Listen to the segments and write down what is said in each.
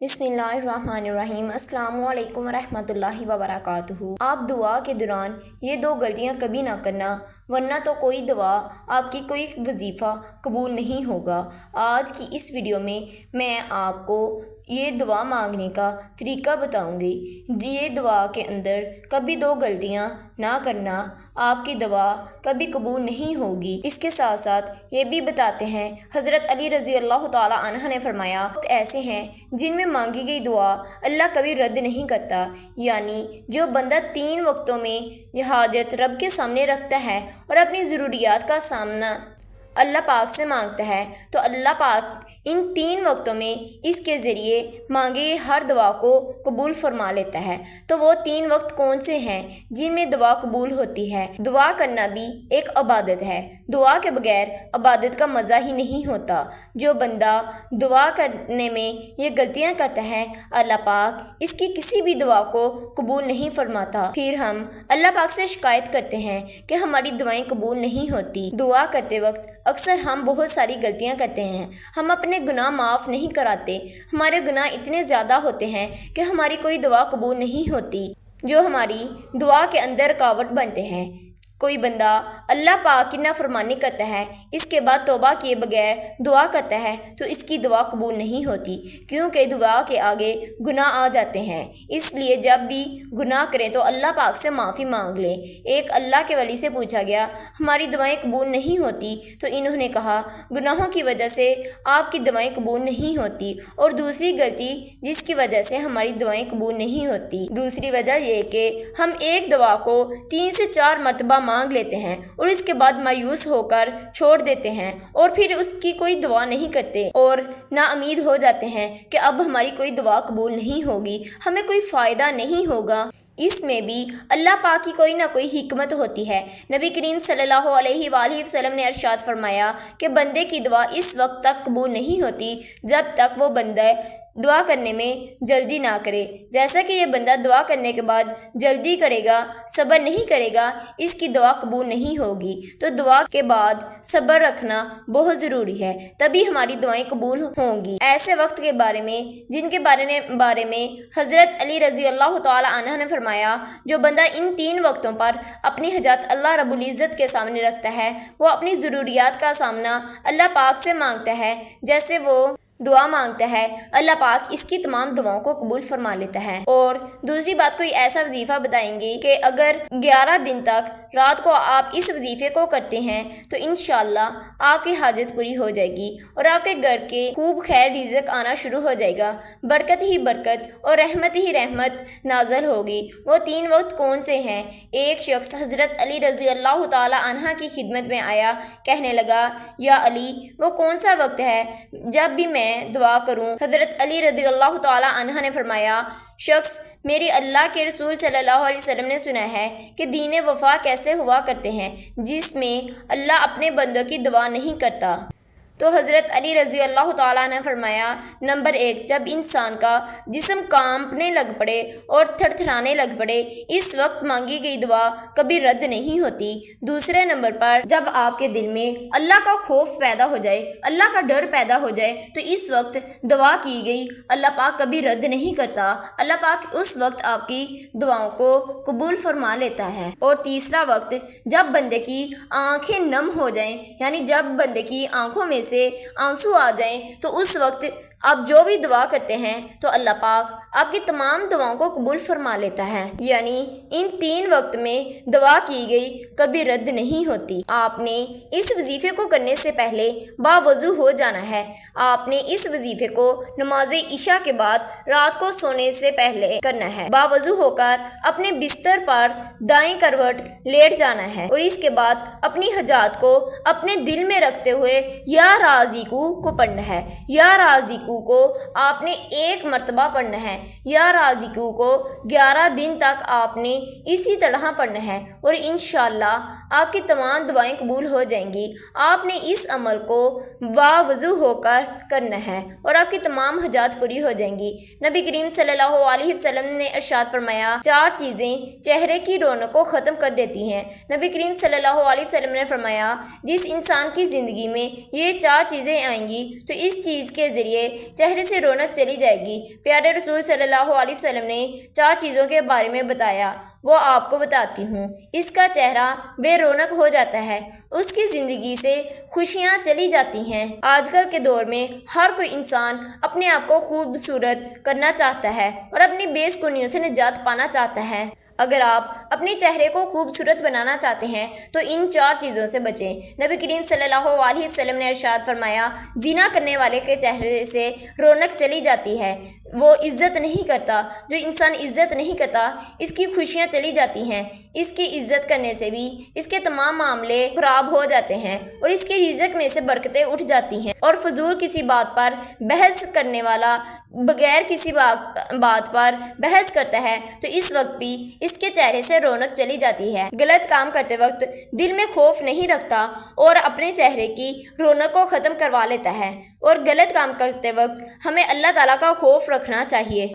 بسم اللہ الرحمن الرحیم۔ السلام علیکم ورحمۃ اللہ وبرکاتہ۔ آپ دعا کے دوران یہ دو غلطیاں کبھی نہ کرنا، ورنہ تو کوئی دعا، آپ کی کوئی وظیفہ قبول نہیں ہوگا۔ آج کی اس ویڈیو میں آپ کو یہ دعا مانگنے کا طریقہ بتاؤں گی۔ یہ دعا کے اندر کبھی دو غلطیاں نہ کرنا، آپ کی دعا کبھی قبول نہیں ہوگی۔ اس کے ساتھ ساتھ یہ بھی بتاتے ہیں، حضرت علی رضی اللہ تعالی عنہ نے فرمایا، ایسے ہیں جن میں مانگی گئی دعا اللہ کبھی رد نہیں کرتا، یعنی جو بندہ 3 وقتوں میں یہ حاجت رب کے سامنے رکھتا ہے اور اپنی ضروریات کا سامنا اللہ پاک سے مانگتا ہے، تو اللہ پاک ان 3 وقتوں میں اس کے ذریعے مانگے ہر دعا کو قبول فرما لیتا ہے۔ تو وہ 3 وقت کون سے ہیں جن میں دعا قبول ہوتی ہے؟ دعا کرنا بھی ایک عبادت ہے، دعا کے بغیر عبادت کا مزہ ہی نہیں ہوتا۔ جو بندہ دعا کرنے میں یہ غلطیاں کرتا ہے، اللہ پاک اس کی کسی بھی دعا کو قبول نہیں فرماتا۔ پھر ہم اللہ پاک سے شکایت کرتے ہیں کہ ہماری دعائیں قبول نہیں ہوتی۔ دعا کرتے وقت اکثر ہم بہت ساری غلطیاں کرتے ہیں، ہم اپنے گناہ معاف نہیں کراتے، ہمارے گناہ اتنے زیادہ ہوتے ہیں کہ ہماری کوئی دعا قبول نہیں ہوتی، جو ہماری دعا کے اندر رکاوٹ بنتے ہیں۔ کوئی بندہ اللہ پاک کی نافرمانی کرتا ہے، اس کے بعد توبہ کیے بغیر دعا کرتا ہے، تو اس کی دعا قبول نہیں ہوتی، کیونکہ دعا کے آگے گناہ آ جاتے ہیں۔ اس لیے جب بھی گناہ کریں تو اللہ پاک سے معافی مانگ لیں۔ ایک اللہ کے ولی سے پوچھا گیا، ہماری دعائیں قبول نہیں ہوتی، تو انہوں نے کہا، گناہوں کی وجہ سے آپ کی دعائیں قبول نہیں ہوتی، اور دوسری غلطی جس کی وجہ سے ہماری دعائیں قبول نہیں ہوتی، دوسری وجہ یہ کہ ہم ایک دعا کو 3 سے 4 مرتبہ مانگ لیتے ہیں اور اس کے بعد مایوس ہو کر چھوڑ دیتے ہیں، اور پھر اس کی کوئی دعا نہیں کرتے اور نا امید ہو جاتے ہیں کہ اب ہماری کوئی دعا قبول نہیں ہوگی، ہمیں کوئی فائدہ نہیں ہوگا۔ اس میں بھی اللہ پاک کی کوئی نہ کوئی حکمت ہوتی ہے۔ نبی کریم صلی اللہ علیہ وآلہ وسلم نے ارشاد فرمایا کہ بندے کی دعا اس وقت تک قبول نہیں ہوتی جب تک وہ بندہ دعا کرنے میں جلدی نہ کرے۔ جیسا کہ یہ بندہ دعا کرنے کے بعد جلدی کرے گا، صبر نہیں کرے گا، اس کی دعا قبول نہیں ہوگی۔ تو دعا کے بعد صبر رکھنا بہت ضروری ہے، تبھی ہماری دعائیں قبول ہوں گی۔ ایسے وقت کے بارے میں جن کے بارے میں حضرت علی رضی اللہ تعالی عنہ نے فرمایا، جو بندہ ان 3 وقتوں پر اپنی حاجت اللہ رب العزت کے سامنے رکھتا ہے، وہ اپنی ضروریات کا سامنا اللہ پاک سے مانگتا ہے، جیسے وہ دعا مانگتا ہے، اللہ پاک اس کی تمام دعاؤں کو قبول فرما لیتا ہے۔ اور دوسری بات، کوئی ایسا وظیفہ بتائیں گے کہ اگر 11 دن تک رات کو آپ اس وظیفے کو کرتے ہیں تو انشاءاللہ آپ کی حاجت پوری ہو جائے گی اور آپ کے گھر کے خوب خیر رزق آنا شروع ہو جائے گا، برکت ہی برکت اور رحمت ہی رحمت نازل ہوگی۔ وہ 3 وقت کون سے ہیں؟ ایک شخص حضرت علی رضی اللہ تعالی عنہ کی خدمت میں آیا، کہنے لگا، یا علی، وہ کون سا وقت ہے جب بھی میں دعا کروں؟ حضرت علی رضی اللہ تعالی عنہ نے فرمایا، شخص میری اللہ کے رسول صلی اللہ علیہ وسلم نے سنا ہے کہ دین وفا کیسے ہوا کرتے ہیں، جس میں اللہ اپنے بندوں کی دعا نہیں کرتا۔ تو حضرت علی رضی اللہ تعالیٰ نے فرمایا، نمبر 1، جب انسان کا جسم کانپنے لگ پڑے اور تھر تھرانے لگ پڑے، اس وقت مانگی گئی دعا کبھی رد نہیں ہوتی۔ دوسرے نمبر پر، جب آپ کے دل میں اللہ کا خوف پیدا ہو جائے، اللہ کا ڈر پیدا ہو جائے، تو اس وقت دعا کی گئی اللہ پاک کبھی رد نہیں کرتا، اللہ پاک اس وقت آپ کی دعاؤں کو قبول فرما لیتا ہے۔ اور تیسرا وقت، جب بندے کی آنکھیں نم ہو جائیں، یعنی جب بندے کی آنکھوں میں سے آنسو آ جائیں، تو اس وقت آپ جو بھی دعا کرتے ہیں تو اللہ پاک آپ کی تمام دعاؤں کو قبول فرما لیتا ہے۔ یعنی ان 3 وقت میں دعا کی گئی کبھی رد نہیں ہوتی۔ آپ نے اس وظیفے کو کرنے سے پہلے باوضو ہو جانا ہے۔ آپ نے اس وظیفے کو نماز عشاء کے بعد رات کو سونے سے پہلے کرنا ہے۔ باوضو ہو کر اپنے بستر پر دائیں کروٹ لیٹ جانا ہے، اور اس کے بعد اپنی حاجات کو اپنے دل میں رکھتے ہوئے یا رازقو کو پڑھنا ہے۔ یا رازقو کو آپ نے 1 مرتبہ پڑھنا ہے، یا رازقو کو 11 دن تک آپ نے اسی طرح پڑھنا ہے، اور انشاءاللہ آپ کی تمام دعائیں قبول ہو جائیں گی۔ آپ نے اس عمل کو باوضو ہو کر کرنا ہے اور آپ کی تمام حاجات پوری ہو جائیں گی۔ نبی کریم صلی اللہ علیہ وسلم نے ارشاد فرمایا، 4 چیزیں چہرے کی رونق کو ختم کر دیتی ہیں۔ نبی کریم صلی اللہ علیہ وسلم نے فرمایا، جس انسان کی زندگی میں یہ 4 چیزیں آئیں گی تو اس چیز کے ذریعے چہرے سے رونق چلی جائے گی۔ پیارے رسول صلی اللہ علیہ وسلم نے 4 چیزوں کے بارے میں بتایا، وہ آپ کو بتاتی ہوں۔ اس کا چہرہ بے رونق ہو جاتا ہے، اس کی زندگی سے خوشیاں چلی جاتی ہیں۔ آج کل کے دور میں ہر کوئی انسان اپنے آپ کو خوبصورت کرنا چاہتا ہے اور اپنی بے سکونیوں سے نجات پانا چاہتا ہے۔ اگر آپ اپنے چہرے کو خوبصورت بنانا چاہتے ہیں تو ان 4 چیزوں سے بچیں۔ نبی کریم صلی اللہ علیہ وسلم نے ارشاد فرمایا، زنا کرنے والے کے چہرے سے رونق چلی جاتی ہے، وہ عزت نہیں کرتا۔ جو انسان عزت نہیں کرتا، اس کی خوشیاں چلی جاتی ہیں۔ اس کی عزت کرنے سے بھی اس کے تمام معاملے خراب ہو جاتے ہیں اور اس کے رزق میں سے برکتیں اٹھ جاتی ہیں۔ اور فضول کسی بات پر بحث کرنے والا بغیر کسی بات پر بحث کرتا ہے تو اس وقت بھی اس کے چہرے سے رونق چلی جاتی ہے۔ غلط کام کرتے وقت دل میں خوف نہیں رکھتا اور اپنے چہرے کی رونق کو ختم کروا لیتا ہے، اور غلط کام کرتے وقت ہمیں اللہ تعالیٰ کا خوف رکھنا چاہیے۔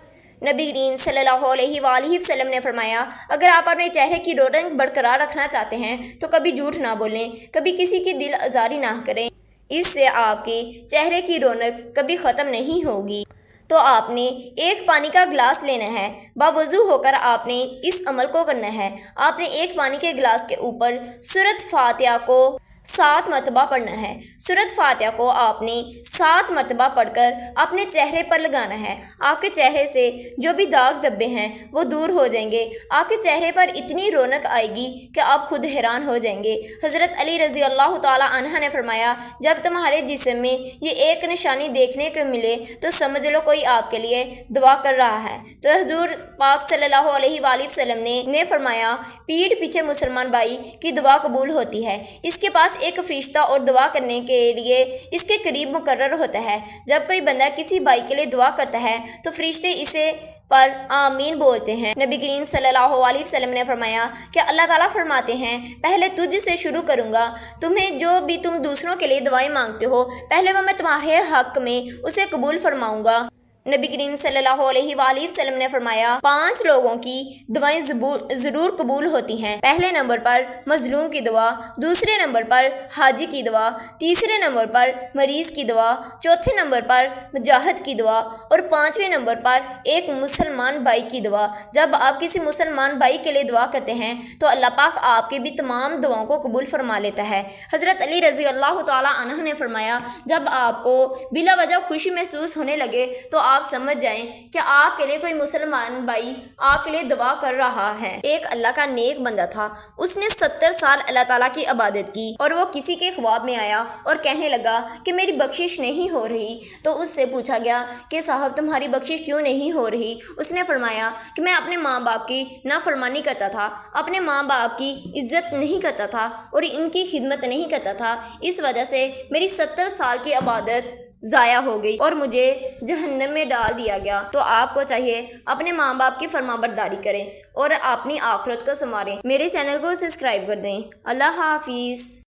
نبی کریم صلی اللہ علیہ وآلہ وسلم نے فرمایا، اگر آپ اپنے چہرے کی رونق برقرار رکھنا چاہتے ہیں تو کبھی جھوٹ نہ بولیں، کبھی کسی کی دل آزاری نہ کریں، اس سے آپ کے چہرے کی رونق کبھی ختم نہیں ہوگی۔ تو آپ نے ایک پانی کا گلاس لینا ہے، باوضو ہو کر آپ نے اس عمل کو کرنا ہے۔ آپ نے ایک پانی کے گلاس کے اوپر سورۃ فاتحہ کو 7 مرتبہ پڑھنا ہے۔ سورۃ فاتحہ کو آپ نے 7 مرتبہ پڑھ کر اپنے چہرے پر لگانا ہے۔ آپ کے چہرے سے جو بھی داغ دھبے ہیں وہ دور ہو جائیں گے۔ آپ کے چہرے پر اتنی رونق آئے گی کہ آپ خود حیران ہو جائیں گے۔ حضرت علی رضی اللہ تعالیٰ عنہ نے فرمایا، جب تمہارے جسم میں یہ ایک نشانی دیکھنے کو ملے تو سمجھ لو کوئی آپ کے لیے دعا کر رہا ہے۔ تو حضور پاک صلی اللہ علیہ وآلہ وسلم نے فرمایا، پیٹھ پیچھے مسلمان بھائی کی دعا قبول ہوتی ہے۔ اس کے پاس ایک فرشتہ اور دعا کرنے کے لیے اس کے قریب مقرر ہوتا ہے۔ جب کوئی بندہ کسی بھائی کے لیے دعا کرتا ہے تو فرشتے اسے پر آمین بولتے ہیں۔ نبی کریم صلی اللہ علیہ وسلم نے فرمایا کہ اللہ تعالیٰ فرماتے ہیں، پہلے تجھ سے شروع کروں گا، تمہیں جو بھی تم دوسروں کے لیے دعائیں مانگتے ہو پہلے وہ میں تمہارے حق میں اسے قبول فرماؤں گا۔ نبی کریم صلی اللہ علیہ وآلہ وسلم نے فرمایا، 5 لوگوں کی دعائیں ضرور قبول ہوتی ہیں۔ پہلے نمبر پر مظلوم کی دعا، دوسرے نمبر پر حاجی کی دعا، تیسرے نمبر پر مریض کی دعا، چوتھے نمبر پر مجاہد کی دعا اور 5ویں نمبر پر ایک مسلمان بھائی کی دعا۔ جب آپ کسی مسلمان بھائی کے لیے دعا کرتے ہیں تو اللہ پاک آپ کی بھی تمام دعاؤں کو قبول فرما لیتا ہے۔ حضرت علی رضی اللہ تعالیٰ عنہ نے فرمایا، جب آپ کو بلا وجہ خوشی محسوس ہونے لگے تو آپ سمجھ جائیں کہ آپ کے لیے کوئی مسلمان بھائی آپ کے لیے دعا کر رہا ہے۔ ایک اللہ کا نیک بندہ تھا، اس نے 70 سال اللہ تعالیٰ کی عبادت کی اور وہ کسی کے خواب میں آیا اور کہنے لگا کہ میری بخشش نہیں ہو رہی۔ تو اس سے پوچھا گیا کہ صاحب تمہاری بخشش کیوں نہیں ہو رہی؟ اس نے فرمایا کہ میں اپنے ماں باپ کی نافرمانی کرتا تھا، اپنے ماں باپ کی عزت نہیں کرتا تھا اور ان کی خدمت نہیں کرتا تھا، اس وجہ سے میری 70 سال کی عبادت ضائع ہو گئی اور مجھے جہنم میں ڈال دیا گیا۔ تو آپ کو چاہیے اپنے ماں باپ کی فرمانبرداری کریں اور اپنی آخرت کو سنواریں۔ میرے چینل کو سبسکرائب کر دیں۔ اللہ حافظ۔